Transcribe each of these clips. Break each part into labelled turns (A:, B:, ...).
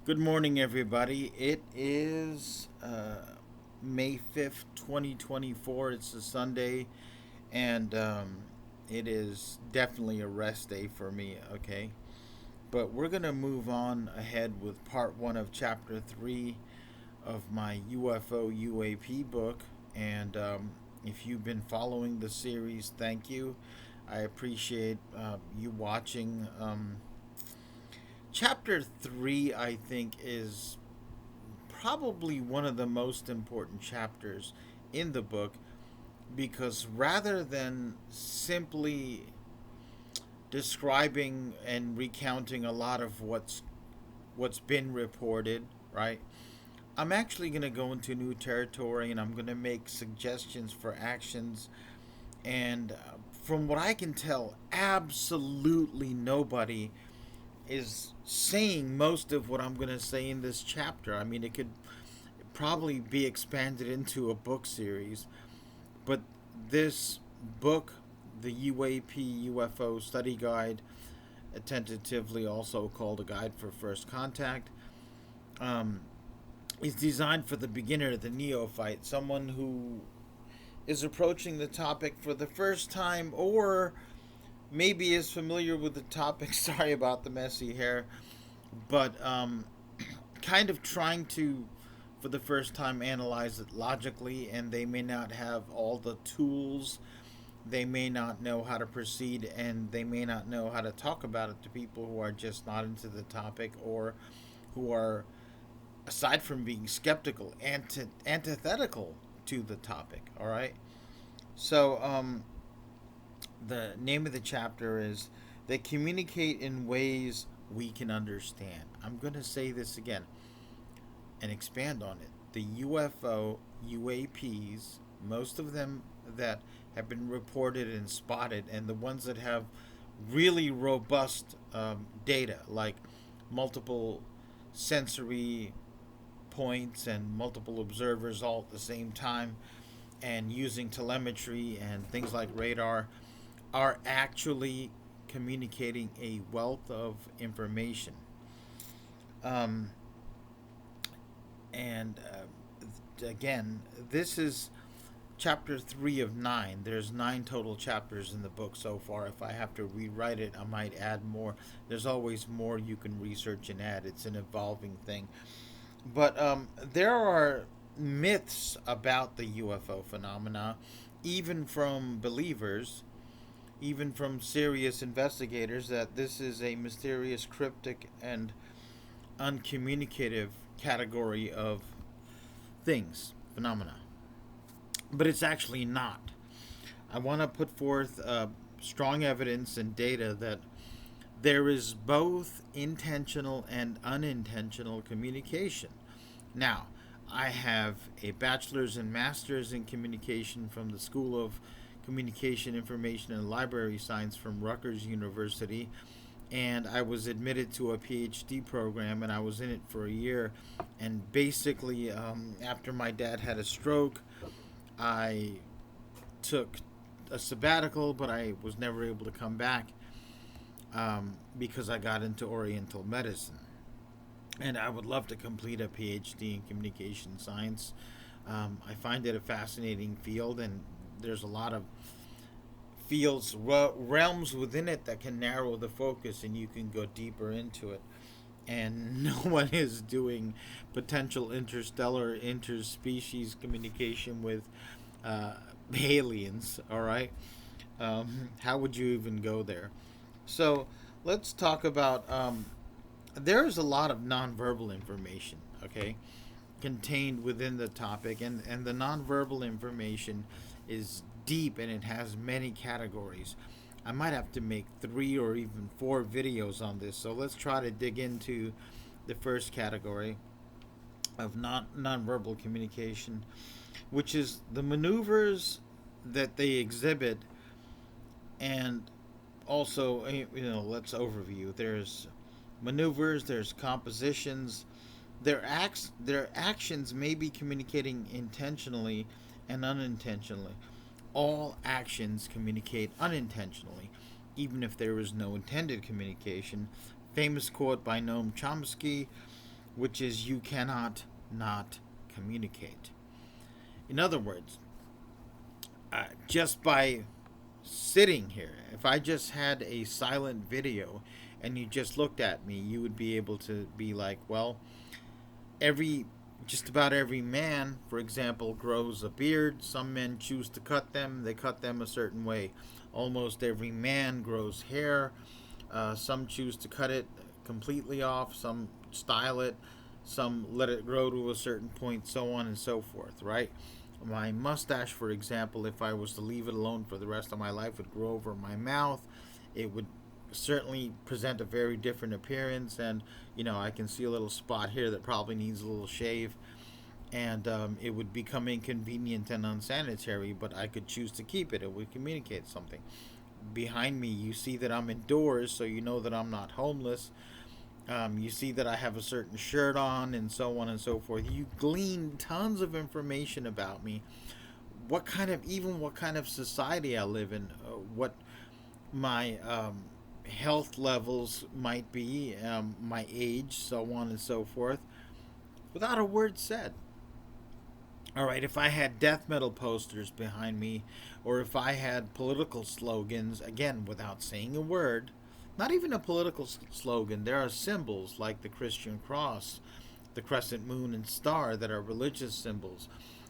A: Good morning, everybody. It is May 5th, 2024. It's a Sunday, and it is definitely a rest day for me, okay? But we're going to move on ahead with part one of chapter three of my UFO UAP book. And if you've been following the series, thank you. I appreciate you watching. Chapter three, I think, is probably one of the most important chapters in the book because rather than simply describing and recounting a lot of what's been reported, right? I'm actually going to go into new territory and I'm going to make suggestions for actions and from what I can tell, absolutely nobody is saying most of what I'm going to say in this chapter. I mean, it could probably be expanded into a book series. But this book, the UAP UFO Study Guide, tentatively also called a guide for first contact, um, is designed for the beginner, the neophyte, someone who is approaching the topic for the first time or maybe is familiar with the topic. Sorry about the messy hair, but kind of trying to for the first time analyze it logically, and they may not have all the tools, they may not know how to proceed, and they may not know how to talk about it to people who are just not into the topic or who are, aside from being skeptical, antithetical to the topic. All right. So the name of the chapter is "They Communicate in Ways We Can Understand." I'm going to say this again and expand on it. The UFO UAPs, most of them that have been reported and spotted, and the ones that have really robust data, like multiple sensory points and multiple observers all at the same time, and using telemetry and things like radar, are actually communicating a wealth of information. Um, and again, this is chapter three of nine. There's nine total chapters in the book so far. If I have to rewrite it, I might add more. There's always more you can research and add. It's an evolving thing. But there are myths about the UFO phenomena, even from believers, even from serious investigators, that this is a mysterious, cryptic, and uncommunicative category of things, phenomena. But it's actually not. I want to put forth strong evidence and data that there is both intentional and unintentional communication. Now, I have a bachelor's and master's in communication from the School of Communication, Information, and Library Science from Rutgers University, and I was admitted to a PhD program, and I was in it for a year. And basically, after my dad had a stroke, I took a sabbatical, but I was never able to come back because I got into Oriental medicine. And I would love to complete a PhD in communication science. I find it a fascinating field, and there's a lot of fields, realms within it that can narrow the focus and you can go deeper into it. And no one is doing potential interstellar, interspecies communication with uh, aliens, all right? How would you even go there? So let's talk about. There's a lot of nonverbal information, okay, contained within the topic, and the nonverbal information is deep and it has many categories. I might have to make three or even four videos on this, so let's try to dig into the first category of nonverbal communication, which is the maneuvers that they exhibit, and also, let's overview. There's maneuvers, there's compositions. Their actions may be communicating intentionally and unintentionally. All actions communicate unintentionally, even if there is no intended communication. Famous quote by Noam Chomsky: which is you cannot not communicate. In other words, just by sitting here, if I just had a silent video and you just looked at me, you would be able to be like, well, every just about every man, for example, grows a beard. Some men choose to cut them. They cut them a certain way. Almost every man grows hair. Some choose to cut it completely off. Some style it. Some let it grow to a certain point, so on and so forth, right? My mustache, for example, if I was to leave it alone for the rest of my life, would grow over my mouth. It would certainly present a very different appearance, and I can see a little spot here that probably needs a little shave, and it would become inconvenient and unsanitary, but I could choose to keep it. It would communicate something. Behind me, you see that I'm indoors, so you know that I'm not homeless. You see that I have a certain shirt on, and so on and so forth. You glean tons of information about me. What kind of society I live in, what my health levels might be, my age, so on and so forth, without a word said. All right, if I had death metal posters behind me, or if I had political slogans, again, without saying a word, not even a political slogan, there are symbols like the Christian cross, the crescent moon, and star that are religious symbols.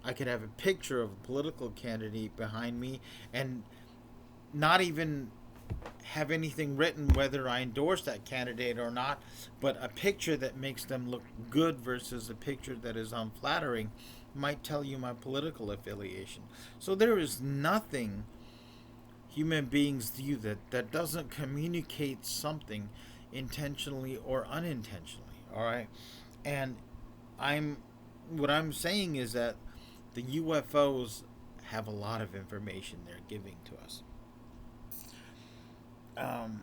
A: I could have a picture of a political candidate behind me and not even have anything written whether I endorse that candidate or not, but a picture that makes them look good versus a picture that is unflattering might tell you my political affiliation. So there is nothing human beings do that doesn't communicate something intentionally or unintentionally. All right, and I'm what I'm saying is that the UFOs have a lot of information they're giving to us. Um,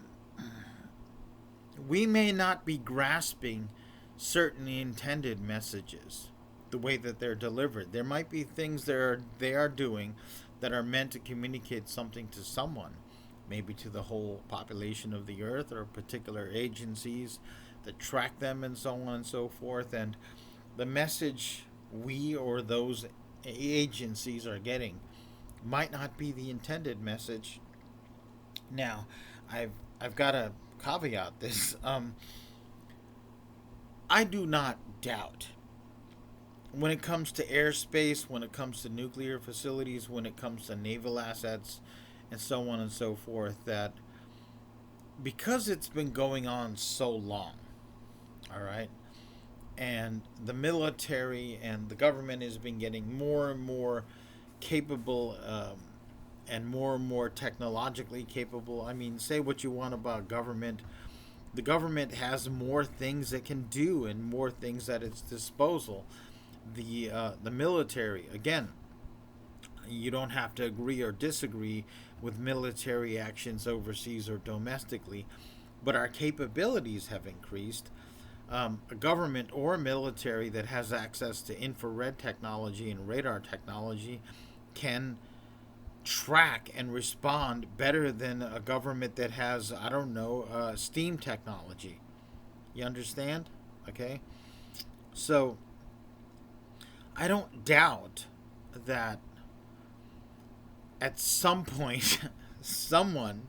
A: we may not be grasping certain intended messages the way that they're delivered. There might be things they are doing that are meant to communicate something to someone, maybe to the whole population of the earth or particular agencies that track them and so on and so forth. And the message we or those agencies are getting might not be the intended message. Now, I've got to caveat this. I do not doubt when it comes to airspace, when it comes to nuclear facilities, when it comes to naval assets, and so on and so forth, that because it's been going on so long, all right, and the military and the government has been getting more and more capable, and more technologically capable. I mean, say what you want about government. The government has more things it can do and more things at its disposal. The military, again, you don't have to agree or disagree with military actions overseas or domestically, but our capabilities have increased. A government or a military that has access to infrared technology and radar technology can track and respond better than a government that has, I don't know, steam technology. You understand? Okay? So, I don't doubt that at some point, someone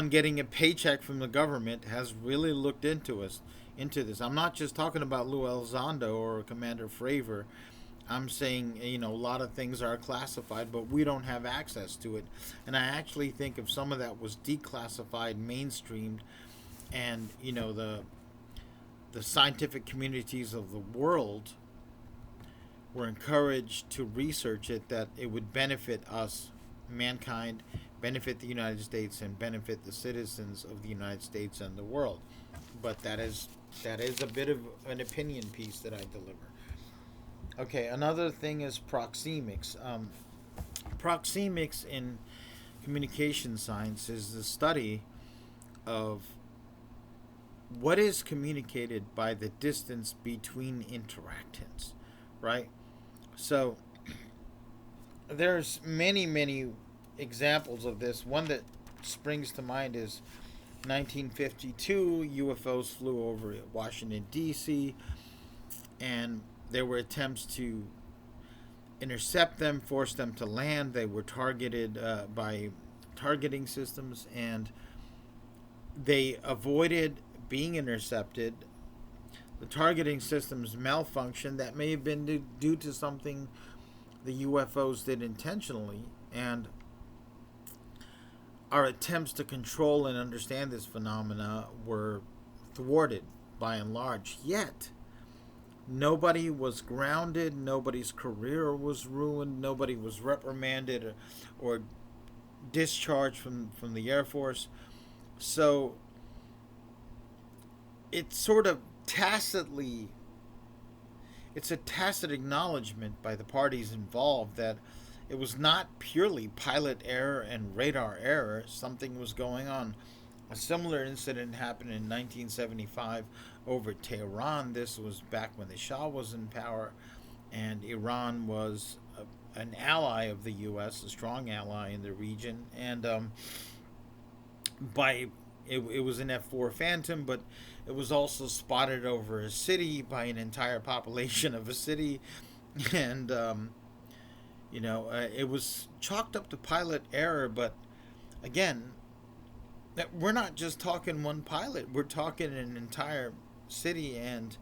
A: getting a paycheck from the government has really looked into this. I'm not just talking about Lou Elizondo or Commander Fravor. I'm saying, a lot of things are classified, but we don't have access to it. And I actually think if some of that was declassified, mainstreamed, and the scientific communities of the world were encouraged to research it, that it would benefit us, mankind, benefit the United States, and benefit the citizens of the United States and the world. But that is a bit of an opinion piece that I deliver. Okay, another thing is proxemics. Proxemics in communication science is the study of what is communicated by the distance between interactants, right? So there's many examples of this. One that springs to mind is 1952, UFOs flew over Washington, D.C., and there were attempts to intercept them, force them to land. They were targeted by targeting systems, and they avoided being intercepted. The targeting systems malfunctioned. That may have been due to something the UFOs did intentionally, and our attempts to control and understand this phenomena were thwarted by and large. Yet, nobody was grounded, nobody's career was ruined, nobody was reprimanded or discharged from the Air Force. So, it's sort of tacitly, it's a tacit acknowledgement by the parties involved that it was not purely pilot error and radar error. Something was going on. A similar incident happened in 1975 over Tehran. This was back when the Shah was in power, and Iran was an ally of the U.S., a strong ally in the region. And it was an F-4 Phantom, but it was also spotted over a city by an entire population of a city, and it was chalked up to pilot error. But again, we're not just talking one pilot; we're talking an entire city and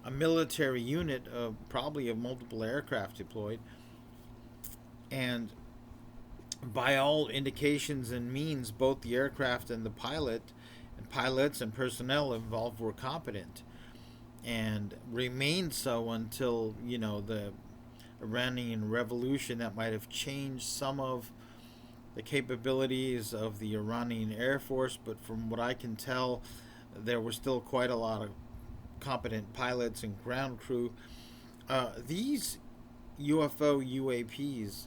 A: a military unit of probably of multiple aircraft deployed, and by all indications and means, both the aircraft and the pilots and personnel involved were competent, and remained so until the Iranian Revolution. That might have changed some of the capabilities of the Iranian Air Force, but from what I can tell, there were still quite a lot of competent pilots and ground crew. These UFO UAPs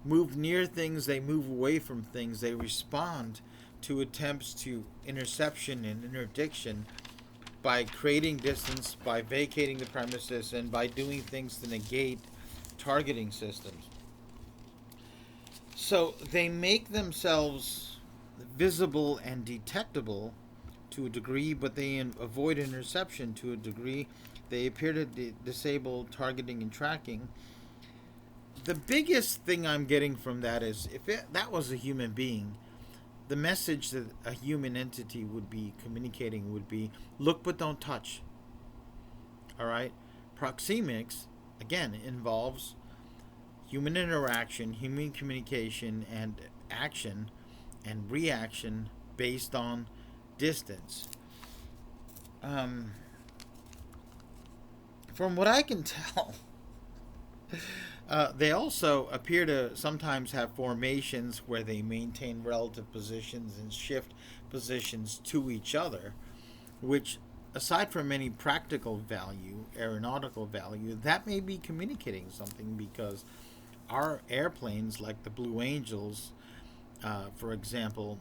A: move near things, they move away from things, they respond to attempts to interception and interdiction by creating distance, by vacating the premises, and by doing things to negate targeting systems. So they make themselves visible and detectable to a degree, but they avoid interception to a degree. They appear to disable targeting and tracking. The biggest thing I'm getting from that is that was a human being, the message that a human entity would be communicating would be, look but don't touch. All right? Proxemics, again, involves human interaction, human communication, and action and reaction based on distance. From what I can tell, they also appear to sometimes have formations where they maintain relative positions and shift positions to each other, which, aside from any practical value, aeronautical value, that may be communicating something, because our airplanes, like the Blue Angels, for example,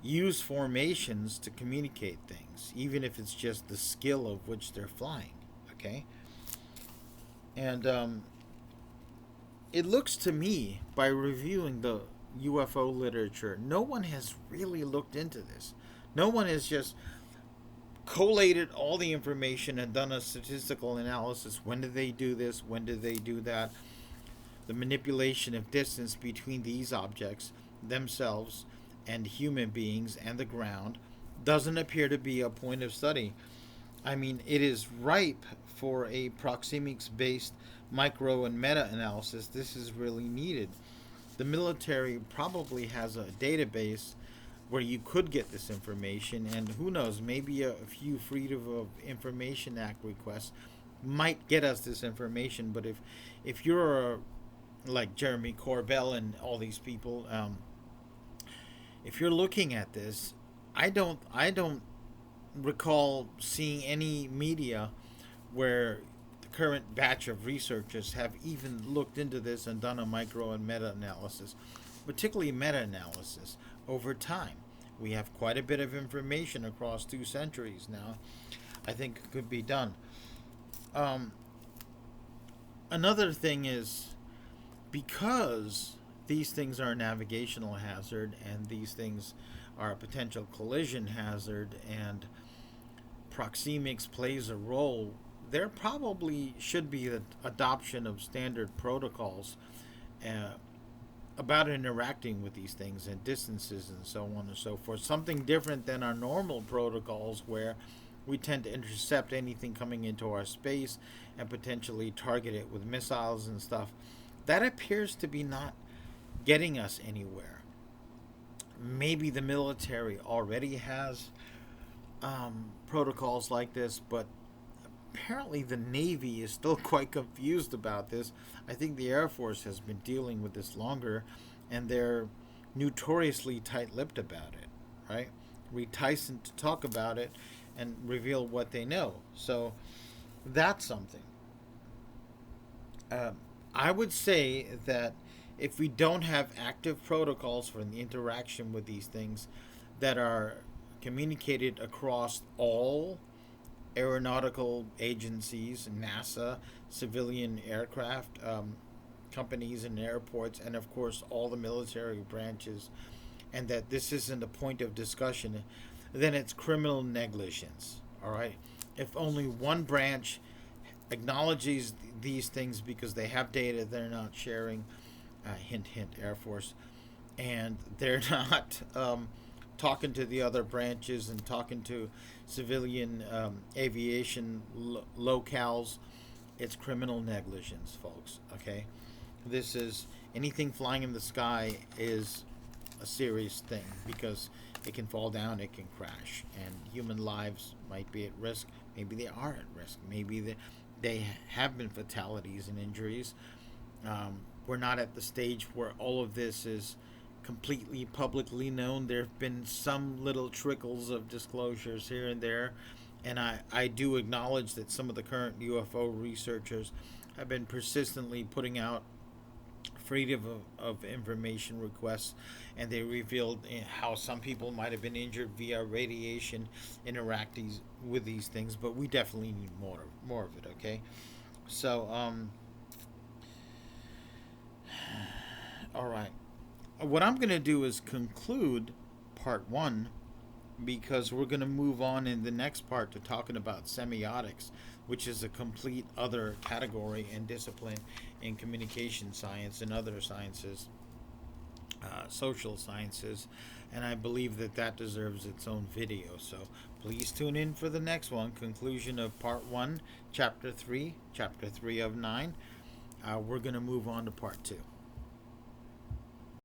A: use formations to communicate things, even if it's just the skill of which they're flying. Okay? And it looks to me, by reviewing the UFO literature, no one has really looked into this. No one has just collated all the information and done a statistical analysis. When did they do this? When did they do that? The manipulation of distance between these objects themselves and human beings and the ground doesn't appear to be a point of study. I mean, it is ripe for a proxemics based micro and meta analysis. This is really needed. The military probably has a database where you could get this information, and who knows, maybe a few Freedom of Information Act requests might get us this information. But if you're like Jeremy Corbell and all these people, if you're looking at this, I don't recall seeing any media where the current batch of researchers have even looked into this and done a micro and meta analysis, particularly meta analysis over time. We have quite a bit of information across 2 centuries now. I think it could be done. Another thing is, because these things are a navigational hazard, and these things are a potential collision hazard, and proxemics plays a role, there probably should be the adoption of standard protocols uh, about interacting with these things and distances and so on and so forth. Something different than our normal protocols where we tend to intercept anything coming into our space and potentially target it with missiles and stuff. That appears to be not getting us anywhere. Maybe the military already has protocols like this, but apparently the Navy is still quite confused about this. I think the Air Force has been dealing with this longer, and they're notoriously tight-lipped about it, right? Reticent to talk about it and reveal what they know. So that's something. Uh, I would say that if we don't have active protocols for the interaction with these things that are communicated across all aeronautical agencies, NASA, civilian aircraft companies and airports, and of course all the military branches, and that this isn't a point of discussion, then it's criminal negligence. All right. If only one branch acknowledges these things because they have data they're not sharing, hint, hint, Air Force, and they're not talking to the other branches and talking to civilian aviation locales, it's criminal negligence, folks. Okay, this is anything flying in the sky is a serious thing because it can fall down, it can crash, and human lives might be at risk. Maybe they are at risk. Maybe they have been fatalities and injuries. We're not at the stage where all of this is completely publicly known. There have been some little trickles of disclosures here and there, and I do acknowledge that some of the current UFO researchers have been persistently putting out freedom of information requests, and they revealed how some people might have been injured via radiation interacting with these things, but we definitely need more of it. Okay, so all right, what I'm going to do is conclude part one, because we're going to move on in the next part to talking about semiotics, which is a complete other category and discipline in communication science and other sciences, social sciences, and I believe that that deserves its own video. So please tune in for the next one, conclusion of part one, chapter three of 9. We're going to move on to part two.